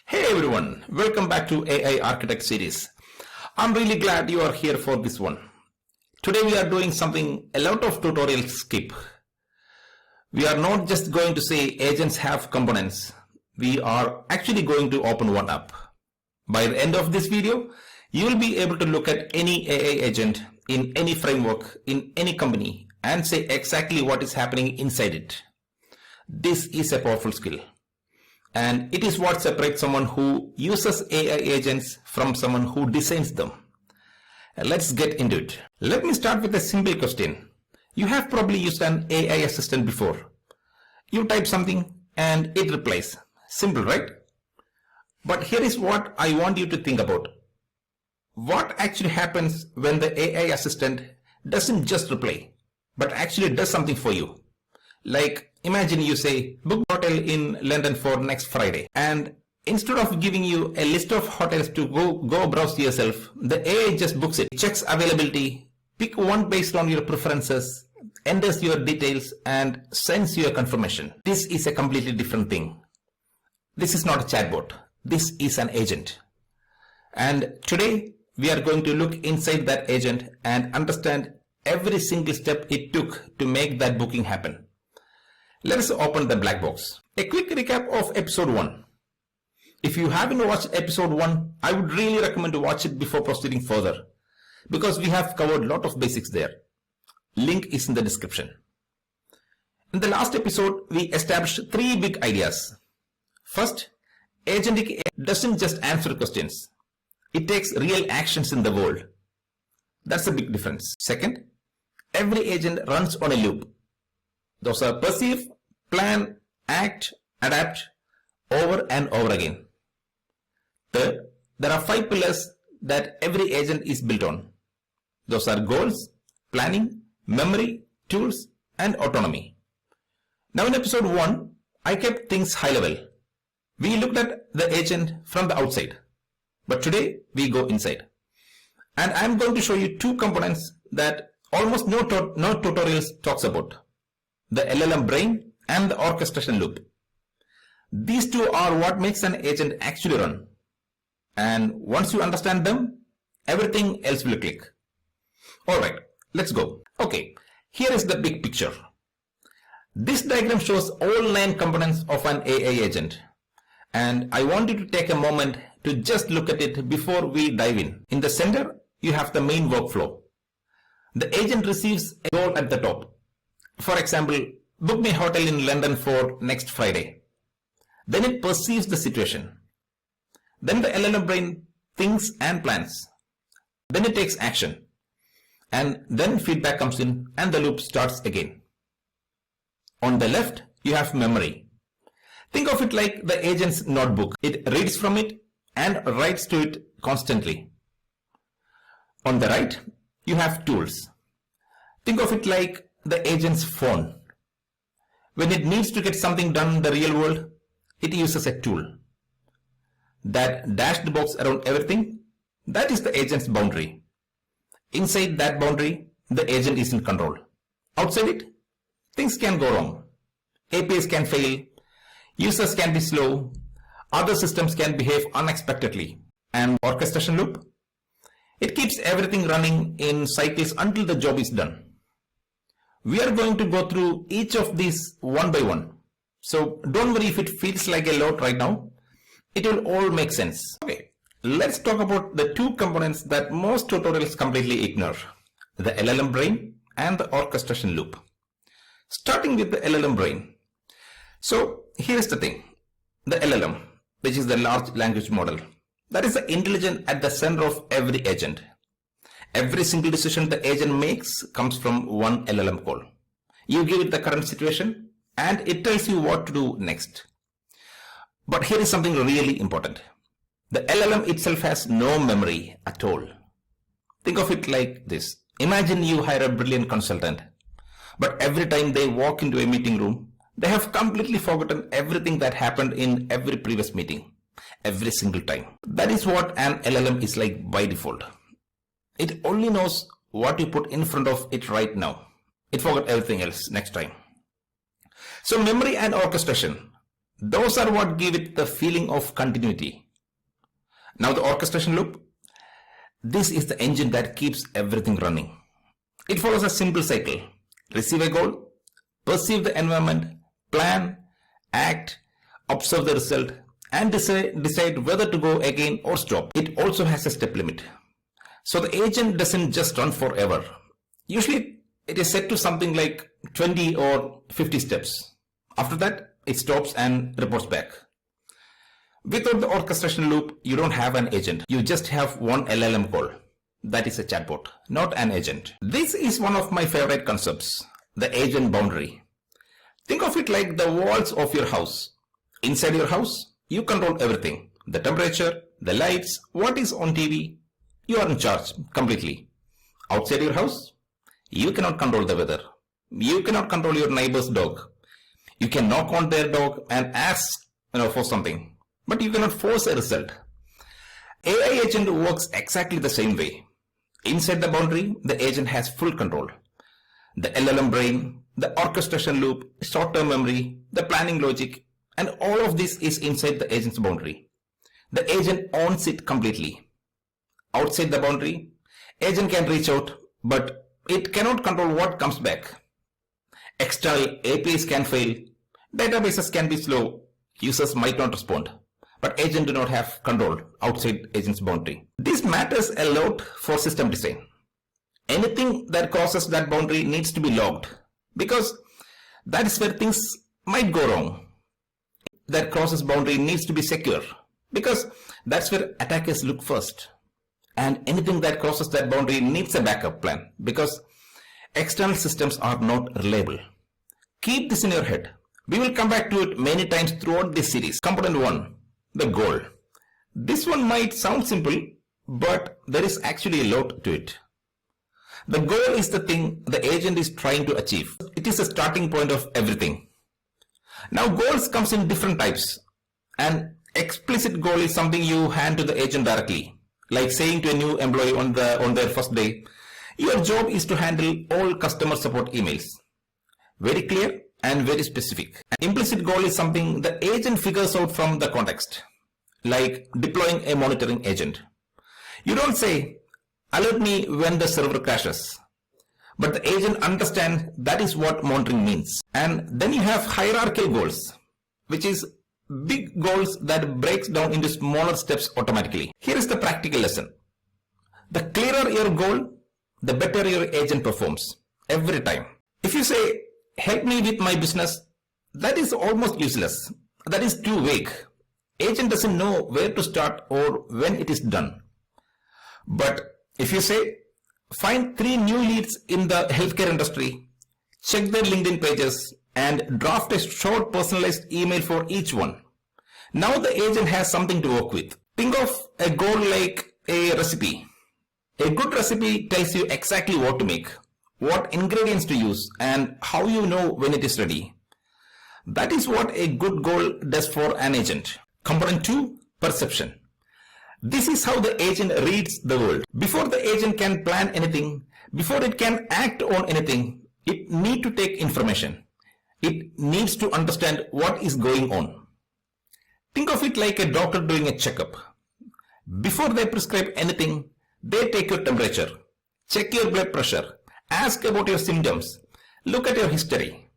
Hey everyone, welcome back to AI Architect series. I'm really glad you are here for this one. Today we are doing something a lot of tutorials skip. We are not just going to say agents have components. We are actually going to open one up. By the end of this video, you will be able to look at any AI agent in any framework, in any company, and say exactly what is happening inside it. This is a powerful skill. And it is what separates someone who uses AI agents from someone who designs them. Let's get into it. Let me start with a simple question. You have probably used an AI assistant before. You type something and it replies. Simple, right? But here is what I want you to think about. What actually happens when the AI assistant doesn't just reply, but actually does something for you? Like, imagine you say, book hotel in London for next Friday. And instead of giving you a list of hotels to go browse yourself, the AI just books it, checks availability, pick one based on your preferences, enters your details, and sends you a confirmation. This is a completely different thing. This is not a chatbot. This is an agent. And today, we are going to look inside that agent and understand every single step it took to make that booking happen. Let us open the black box. A quick recap of episode 1. If you haven't watched episode 1, I would really recommend to watch it before proceeding further, because we have covered a lot of basics there. Link is in the description. In the last episode, we established 3 big ideas. First, agentic AI doesn't just answer questions. It takes real actions in the world. That's a big difference. Second, every agent runs on a loop. Those are perceive, plan, act, adapt, over and over again. Third, there are 5 pillars that every agent is built on. Those are goals, planning, memory, tools, and autonomy. Now in episode 1, I kept things high level. We looked at the agent from the outside. But today, we go inside. And I'm going to show you 2 components that almost no tutorials talks about. The LLM Brain and the Orchestration Loop. These 2 are what makes an agent actually run. And once you understand them, everything else will click. Alright, let's go. Okay, here is the big picture. This diagram shows all 9 components of an AI agent. And I want you to take a moment to just look at it before we dive in. In the center, you have the main workflow. The agent receives a goal at the top. For example, book me a hotel in London for next Friday. Then it perceives the situation. Then the LLM brain thinks and plans. Then it takes action. And then feedback comes in and the loop starts again. On the left, you have memory. Think of it like the agent's notebook. It reads from it and writes to it constantly. On the right, you have tools. Think of it like the agent's phone. When it needs to get something done in the real world, it uses a tool. That dashed box around everything, that is the agent's boundary. Inside that boundary, the agent is in control. Outside it, things can go wrong. APIs can fail, users can be slow, other systems can behave unexpectedly. And orchestration loop? It keeps everything running in cycles until the job is done. We are going to go through each of these one by one. So don't worry if it feels like a lot right now. It will all make sense. Okay, let's talk about the 2 components that most tutorials completely ignore. The LLM brain and the orchestration loop. Starting with the LLM brain. So here's the thing. The LLM, which is the large language model, that is the intelligence at the center of every agent. Every single decision the agent makes comes from one LLM call. You give it the current situation and it tells you what to do next. But here is something really important. The LLM itself has no memory at all. Think of it like this. Imagine you hire a brilliant consultant, but every time they walk into a meeting room, they have completely forgotten everything that happened in every previous meeting, every single time. That is what an LLM is like by default. It only knows what you put in front of it right now. It forgot everything else next time. So memory and orchestration, Those are what give it the feeling of continuity. Now the orchestration loop. This is the engine that keeps everything running. It follows a simple cycle. Receive a goal, perceive the environment, plan, act, observe the result, and decide whether to go again or stop. It also has a step limit. So the agent doesn't just run forever. Usually it is set to something like 20 or 50 steps. After that, it stops and reports back. Without the orchestration loop, you don't have an agent. You just have one LLM call. That is a chatbot, not an agent. This is one of my favorite concepts, the agent boundary. Think of it like the walls of your house. Inside your house, you control everything. The temperature, the lights, what is on TV. You are in charge completely. Outside your house, you cannot control the weather. You cannot control your neighbor's dog. You can knock on their dog and ask for something, but you cannot force a result. AI agent works exactly the same way. Inside the boundary, the agent has full control. The LLM brain, the orchestration loop, short-term memory, the planning logic, and all of this is inside the agent's boundary. The agent owns it completely. Outside the boundary, agent can reach out, but it cannot control what comes back. External APIs can fail, databases can be slow, users might not respond, but agent do not have control outside agent's boundary. This matters a lot for system design. Anything that crosses that boundary needs to be logged, because that is where things might go wrong. That crosses boundary needs to be secure, because that's where attackers look first. And anything that crosses that boundary needs a backup plan, because external systems are not reliable. Keep this in your head. We will come back to it many times throughout this series. Component 1, the goal. This one might sound simple, but there is actually a lot to it. The goal is the thing the agent is trying to achieve. It is the starting point of everything. Now goals comes in different types. An explicit goal is something you hand to the agent directly. Like saying to a new employee on their first day, your job is to handle all customer support emails. Very clear and very specific. An implicit goal is something the agent figures out from the context. Like deploying a monitoring agent. You don't say, alert me when the server crashes. But the agent understands that is what monitoring means. And then you have hierarchical goals, which is big goals that breaks down into smaller steps automatically. Here is the practical lesson. The clearer your goal, the better your agent performs every time. If you say, help me with my business, that is almost useless. That is too vague. Agent doesn't know where to start or when it is done. But if you say, find 3 new leads in the healthcare industry, check their LinkedIn pages, and draft a short personalized email for each one. Now the agent has something to work with. Think of a goal like a recipe. A good recipe tells you exactly what to make, what ingredients to use, and how you know when it is ready. That is what a good goal does for an agent. Component 2, perception. This is how the agent reads the world. Before the agent can plan anything, before it can act on anything, it needs to take information. It needs to understand what is going on. Think of it like a doctor doing a checkup. Before they prescribe anything, they take your temperature, check your blood pressure, ask about your symptoms, look at your history.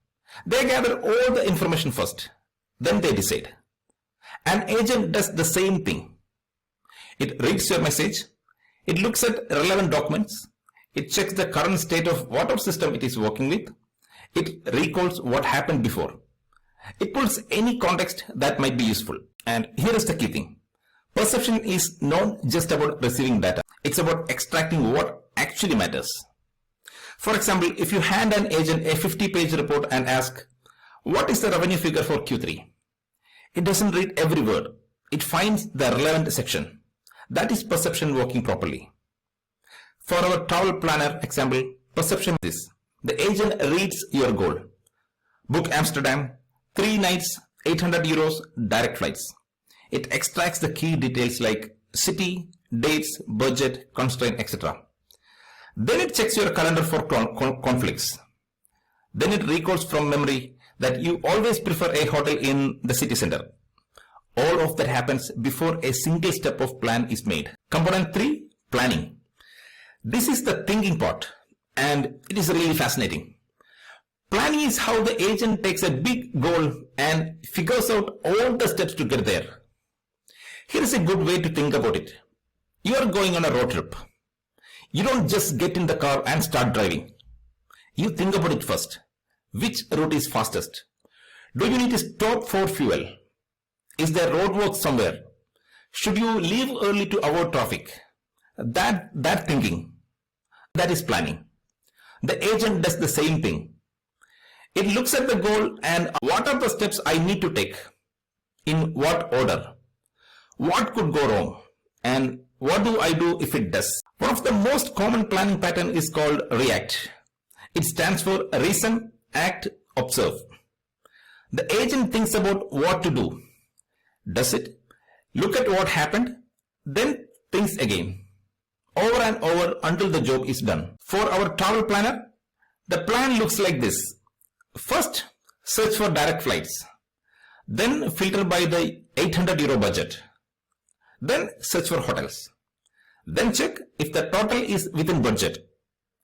They gather all the information first, then they decide. An agent does the same thing. It reads your message, it looks at relevant documents, it checks the current state of whatever system it is working with, it recalls what happened before. It pulls any context that might be useful. And here is the key thing. Perception is not just about receiving data. It's about extracting what actually matters. For example, if you hand an agent a 50-page report and ask, what is the revenue figure for Q3? It doesn't read every word. It finds the relevant section. That is perception working properly. For our travel planner example, perception is this. The agent reads your goal. Book Amsterdam, 3 nights, 800 euros, direct flights. It extracts the key details like city, dates, budget, constraint, etc. Then it checks your calendar for conflicts. Then it recalls from memory that you always prefer a hotel in the city center. All of that happens before a single step of plan is made. Component 3, planning. This is the thinking part, and it is really fascinating. Planning is how the agent takes a big goal and figures out all the steps to get there. Here is a good way to think about it. You are going on a road trip. You don't just get in the car and start driving. You think about it first. Which route is fastest? Do you need to stop for fuel? Is there roadwork somewhere? Should you leave early to avoid traffic? That thinking, that is planning. The agent does the same thing. It looks at the goal and what are the steps I need to take? In what order? What could go wrong? And what do I do if it does? One of the most common planning pattern is called REACT. It stands for reason, act, observe. The agent thinks about what to do. Does it? Look at what happened, then thinks again. Over and over until the job is done. For our travel planner, the plan looks like this. First, search for direct flights. Then filter by the €800 budget. Then search for hotels. Then check if the total is within budget.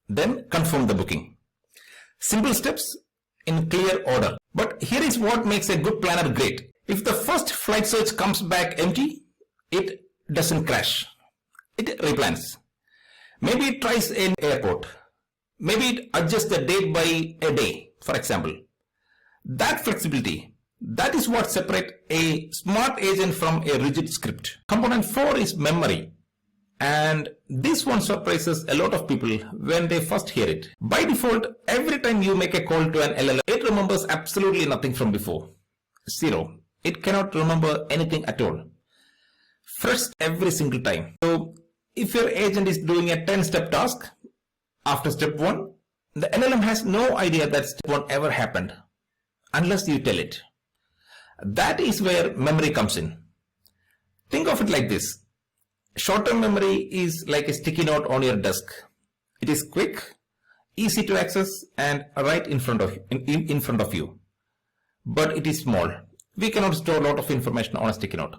Then confirm the booking. Simple steps in clear order. But here is what makes a good planner great. If the first flight search comes back empty, it doesn't crash. It replans. Maybe it tries an airport. Maybe it adjusts the date by a day, for example. That flexibility, that is what separates a smart agent from a rigid script. Component 4 is memory. And this one surprises a lot of people when they first hear it. By default, every time you make a call to an LLM, it remembers absolutely nothing from before. Zero. It cannot remember anything at all. First, every single time. So, if your agent is doing a 10-step task, after step 1, the LLM has no idea that step 1 ever happened, unless you tell it. That is where memory comes in. Think of it like this. Short-term memory is like a sticky note on your desk. It is quick, easy to access, and right in front of you. But it is small. We cannot store a lot of information on a sticky note.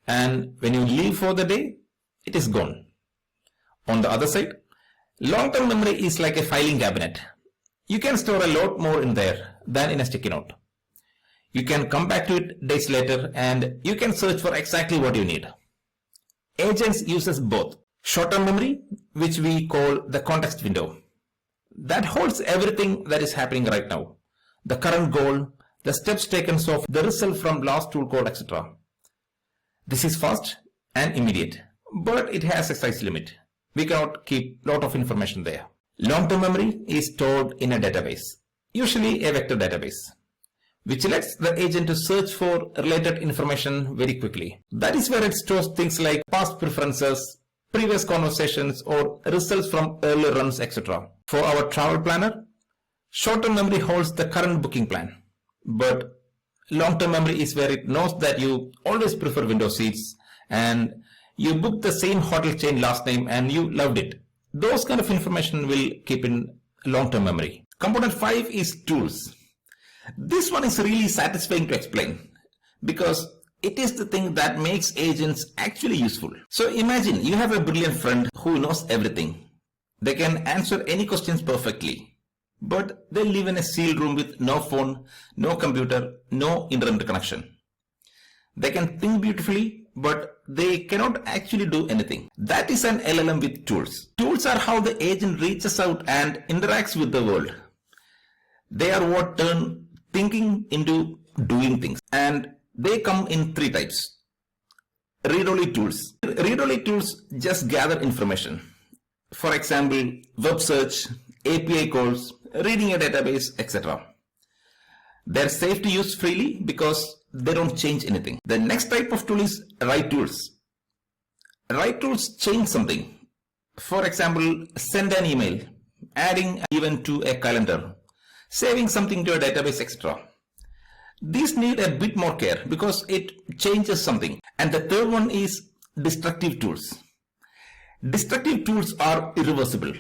And when you leave for the day, it is gone. On the other side, long-term memory is like a filing cabinet. You can store a lot more in there than in a sticky note. You can come back to it days later and you can search for exactly what you need. Agents uses both. Short-term memory, which we call the context window. That holds everything that is happening right now. The current goal, the steps taken so far, the result from last tool code, etc. This is fast and immediate, but it has a size limit. We cannot keep a lot of information there. Long-term memory is stored in a database, usually a vector database, which lets the agent to search for related information very quickly. That is where it stores things like past preferences, previous conversations, or results from earlier runs, etc. For our travel planner, short-term memory holds the current booking plan, but long-term memory is where it knows that you always prefer window seats and you booked the same hotel chain last time and you loved it. Those kind of information will keep in long-term memory. Component 5 is tools. This one is really satisfying to explain because it is the thing that makes agents actually useful. So imagine you have a brilliant friend who knows everything. They can answer any questions perfectly, but they live in a sealed room with no phone, no computer, no internet connection. They can think beautifully, but they cannot actually do anything. That is an LLM with tools. Tools are how the agent reaches out and interacts with the world. They are what turn thinking into doing things. And they come in 3 types. Read-only tools. Read-only tools just gather information. For example, web search, API calls, reading a database, etc. They're safe to use freely because they don't change anything. The next type of tool is write tools. Write tools change something. For example, send an email, adding an event to a calendar, saving something to a database, etc. These need a bit more care because it changes something. And the third one is destructive tools. Destructive tools are irreversible.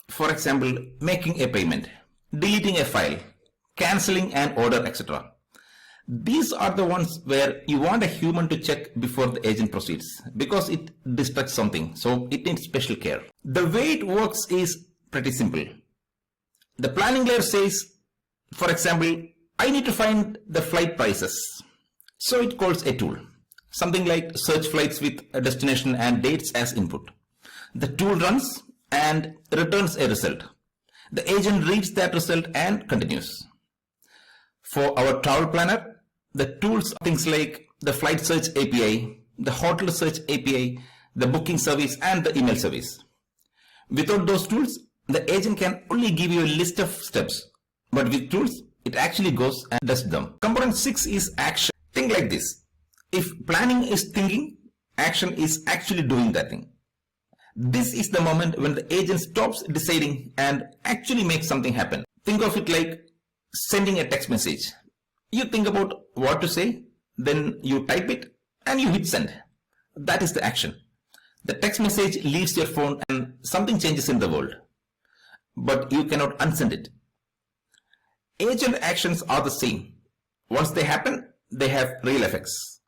For example, making a payment, deleting a file, cancelling an order, etc. These are the ones where you want a human to check before the agent proceeds because it distracts something, so it needs special care. The way it works is pretty simple. The planning layer says, for example, I need to find the flight prices. So it calls a tool, something like search flights with a destination and dates as input. The tool runs and returns a result. The agent reads that result and continues. For our travel planner, the tools are things like the flight search API, the hotel search API, the booking service, and the email service. Without those tools, the agent can only give you a list of steps, but with tools, it actually goes and does them. Component 6 is action. Think like this. If planning is thinking, action is actually doing that thing. This is the moment when the agent stops deciding and actually makes something happen. Think of it like sending a text message. You think about what to say, then you type it and you hit send. That is the action. The text message leaves your phone and something changes in the world. But you cannot unsend it. Agent actions are the same. Once they happen, they have real effects.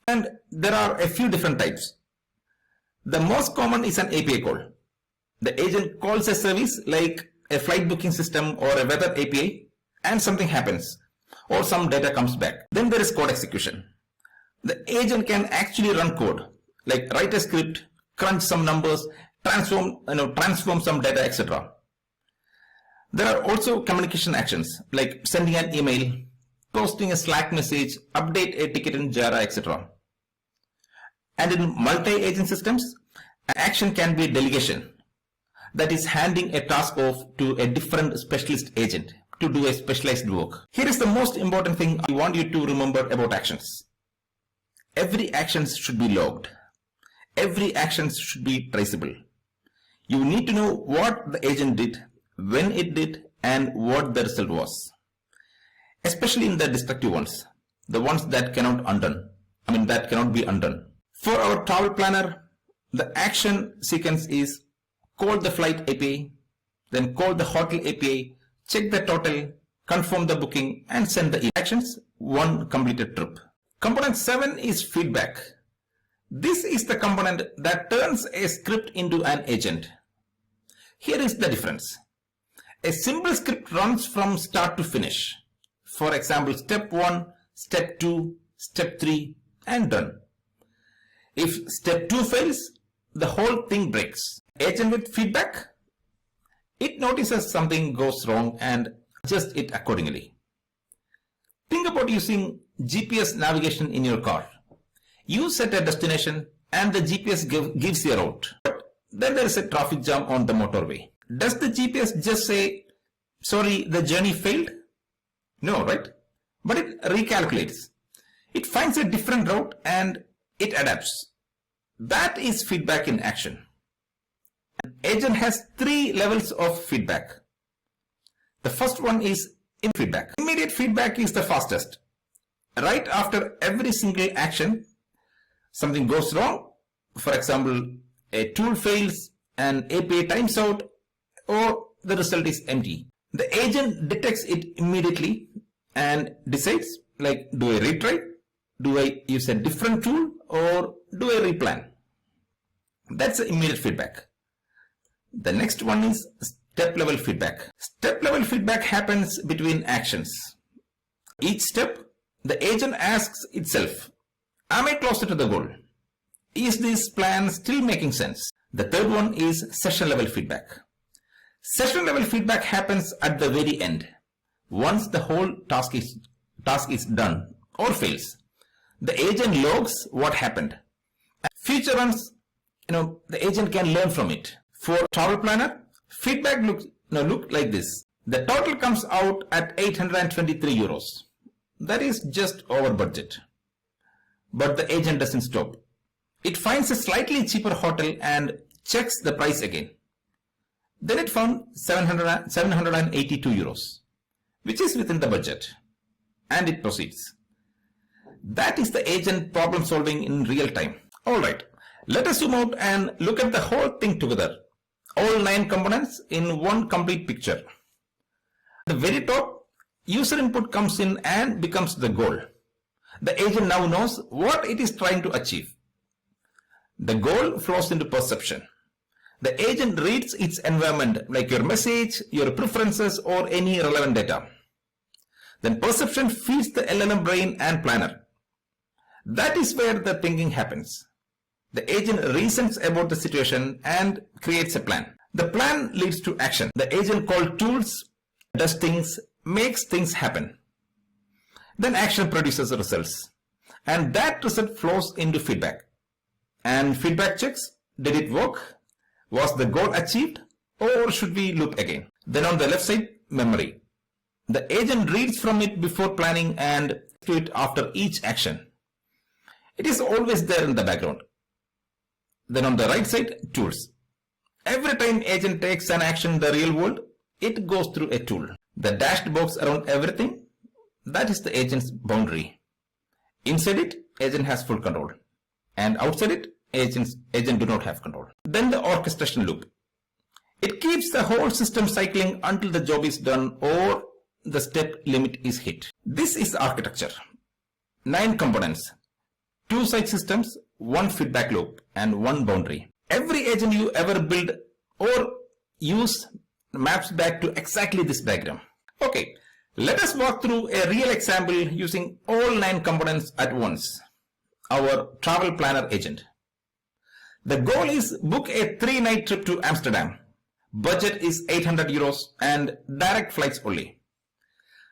And there are a few different types. The most common is an API call. The agent calls a service like a flight booking system or a weather API and something happens or some data comes back. Then there is code execution. The agent can actually run code like write a script, crunch some numbers, transform some data, etc. There are also communication actions like sending an email, posting a Slack message, update a ticket in Jira, etc. And in multi-agent systems, action can be delegation. That is handing a task off to a different specialist agent to do a specialized work. Here is the most important thing I want you to remember about actions. Every action should be logged. Every action should be traceable. You need to know what the agent did, when it did, and what the result was. Especially in the destructive ones, the ones that cannot be undone. For our travel planner, the action sequence is call the flight API, then call the hotel API, check the total, confirm the booking, and send the actions, one completed trip. Component 7 is feedback. This is the component that turns a script into an agent. Here is the difference. A simple script runs from start to finish. For example, step 1, step 2, step 3, and done. If step 2 fails, the whole thing breaks. Agent with feedback, it notices something goes wrong and adjusts it accordingly. Think about using GPS navigation in your car. You set a destination and the GPS gives you a route. But then there is a traffic jam on the motorway. Does the GPS just say, sorry, the journey failed? No, right? But it recalculates. It finds a different route and it adapts. That is feedback in action. An agent has 3 levels of feedback. The first one is immediate feedback. Immediate feedback is the fastest. Right after every single action, something goes wrong. For example, a tool fails, an API times out, or the result is empty. The agent detects it immediately and decides, like, do I retry? Do I use a different tool or do I replan? That's the immediate feedback. The next one is step level feedback. Step level feedback happens between actions. Each step, the agent asks itself, am I closer to the goal? Is this plan still making sense? The third one is session level feedback. Session level feedback happens at the very end. Once the whole task is done or fails, the agent logs what happened. Future runs, the agent can learn from it. For travel planner, feedback look like this. The total comes out at 823 euros. That is just over budget. But the agent doesn't stop. It finds a slightly cheaper hotel and checks the price again. Then it found 782 euros, which is within the budget, and it proceeds. That is the agent problem solving in real time. Alright, let us zoom out and look at the whole thing together. All 9 components in one complete picture. At the very top, user input comes in and becomes the goal. The agent now knows what it is trying to achieve. The goal flows into perception. The agent reads its environment like your message, your preferences, or any relevant data. Then perception feeds the LLM brain and planner. That is where the thinking happens. The agent reasons about the situation and creates a plan. The plan leads to action. The agent called tools does things, makes things happen. Then action produces results. And that result flows into feedback. And feedback checks, did it work? Was the goal achieved? Or should we loop again? Then on the left side, memory. The agent reads from it before planning and to it after each action. It is always there in the background. Then on the right side, tools. Every time agent takes an action in the real world, it goes through a tool. The dashed box around everything, that is the agent's boundary. Inside it, agent has full control. And outside it, agent do not have control. Then the orchestration loop. It keeps the whole system cycling until the job is done or the step limit is hit. This is the architecture. 9 components. 2 side systems, 1 feedback loop, and 1 boundary. Every agent you ever build or use maps back to exactly this diagram. Okay, let us walk through a real example using all 9 components at once. Our travel planner agent. The goal is book a 3-night trip to Amsterdam. Budget is 800 euros and direct flights only.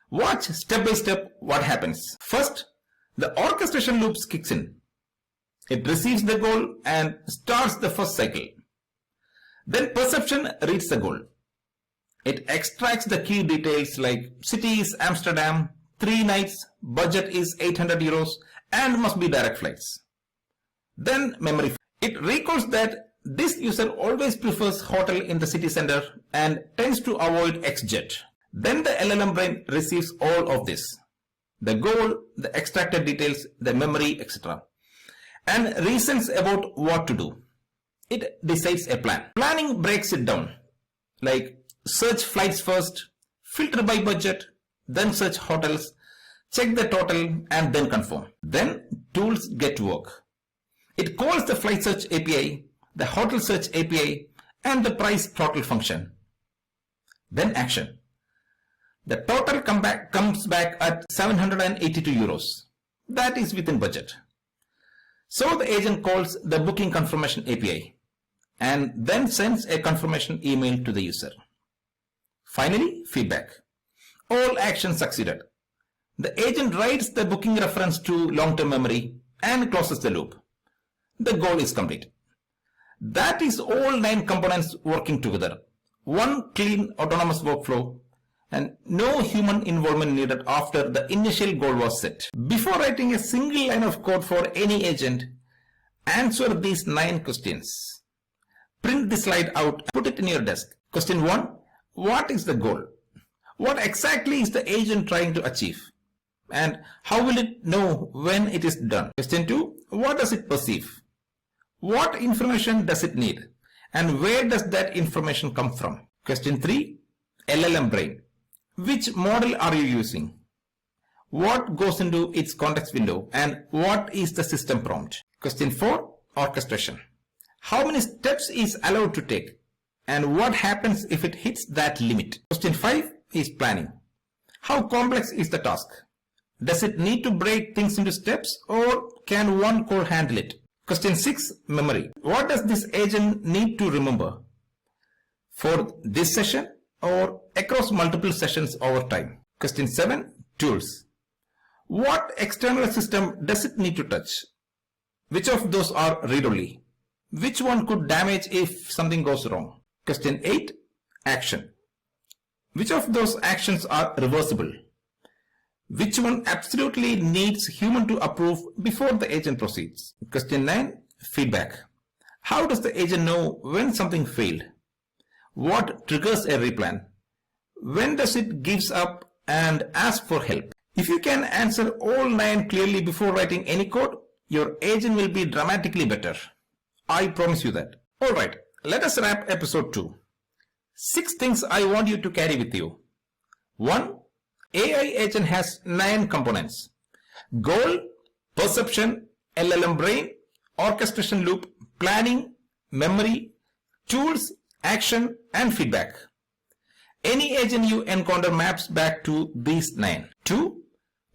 Watch step by step what happens. First, the orchestration loop kicks in. It receives the goal and starts the first cycle. Then perception reads the goal. It extracts the key details like city is Amsterdam, 3 nights, budget is 800 euros and must be direct flights. Then memory. It recalls that this user always prefers hotel in the city center and tends to avoid XJet. Then the LLM brain receives all of this. The goal, the extracted details, the memory, etc. and reasons about what to do. It decides a plan. Planning breaks it down, like search flights first, filter by budget, then search hotels, check the total and then confirm. Then tools get to work. It calls the flight search API, the hotel search API and the price total function. Then action. The total comes back at 782 euros. That is within budget. So the agent calls the booking confirmation API and then sends a confirmation email to the user. Finally, feedback. All actions succeeded. The agent writes the booking reference to long-term memory and closes the loop. The goal is complete. That is all 9 components working together. One clean autonomous workflow and no human involvement needed after the initial goal was set. Before writing a single line of code for any agent, answer these 9 questions. Print the slide out and put it in your desk. Question 1. What is the goal? What exactly is the agent trying to achieve? And how will it know when it is done? Question 2. What does it perceive? What information does it need? And where does that information come from? Question 3. LLM brain. Which model are you using? What goes into its context window and what is the system prompt? Question 4. Orchestration. How many steps is allowed to take? And what happens if it hits that limit? Question 5 is planning. How complex is the task? Does it need to break things into steps or can one code handle it? Question 6. Memory. What does this agent need to remember? For this session or across multiple sessions over time? Question 7. Tools. What external system does it need to touch? Which of those are read-only? Which one could damage if something goes wrong? Question 8. Action. Which of those actions are reversible? Which one absolutely needs human to approve before the agent proceeds? Question 9. Feedback. How does the agent know when something failed? What triggers a replan? When does it gives up and ask for help? If you can answer all 9 clearly before writing any code, your agent will be dramatically better. I promise you that. Alright, let us wrap episode 2. 6 things I want you to carry with you. 1. AI agent has 9 components: goal, perception, LLM brain, orchestration loop, planning, memory, tools, action, and feedback. Any agent you encounter maps back to these 9. 2.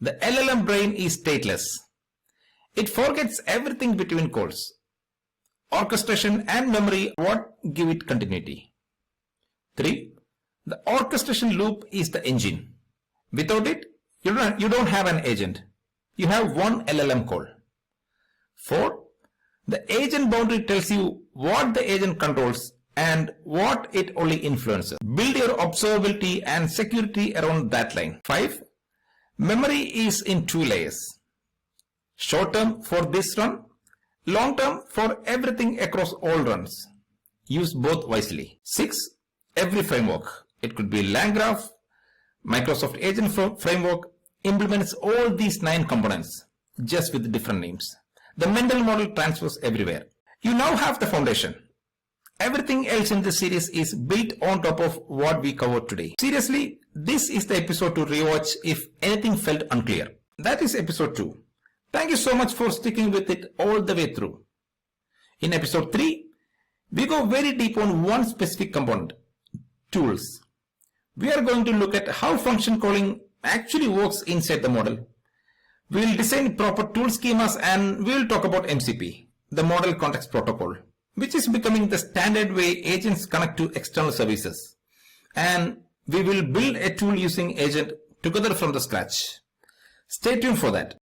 The LLM brain is stateless. It forgets everything between calls. Orchestration and memory what give it continuity. 3. The orchestration loop is the engine. Without it, you don't have an agent. You have one LLM call. 4. The agent boundary tells you what the agent controls and what it only influences. Build your observability and security around that line. 5. Memory is in 2 layers. Short term for this run, long term for everything across all runs. Use both wisely. 6. Every framework, it could be LangGraph, Microsoft Agent Framework, implements all these 9 components, just with different names. The mental model transfers everywhere. You now have the foundation. Everything else in this series is built on top of what we covered today. Seriously, this is the episode to rewatch if anything felt unclear. That is episode 2. Thank you so much for sticking with it all the way through. In episode 3, we go very deep on one specific component, tools. We are going to look at how function calling actually works inside the model. We will design proper tool schemas and we will talk about MCP, the Model Context Protocol, which is becoming the standard way agents connect to external services. And we will build a tool using agent together from the scratch. Stay tuned for that.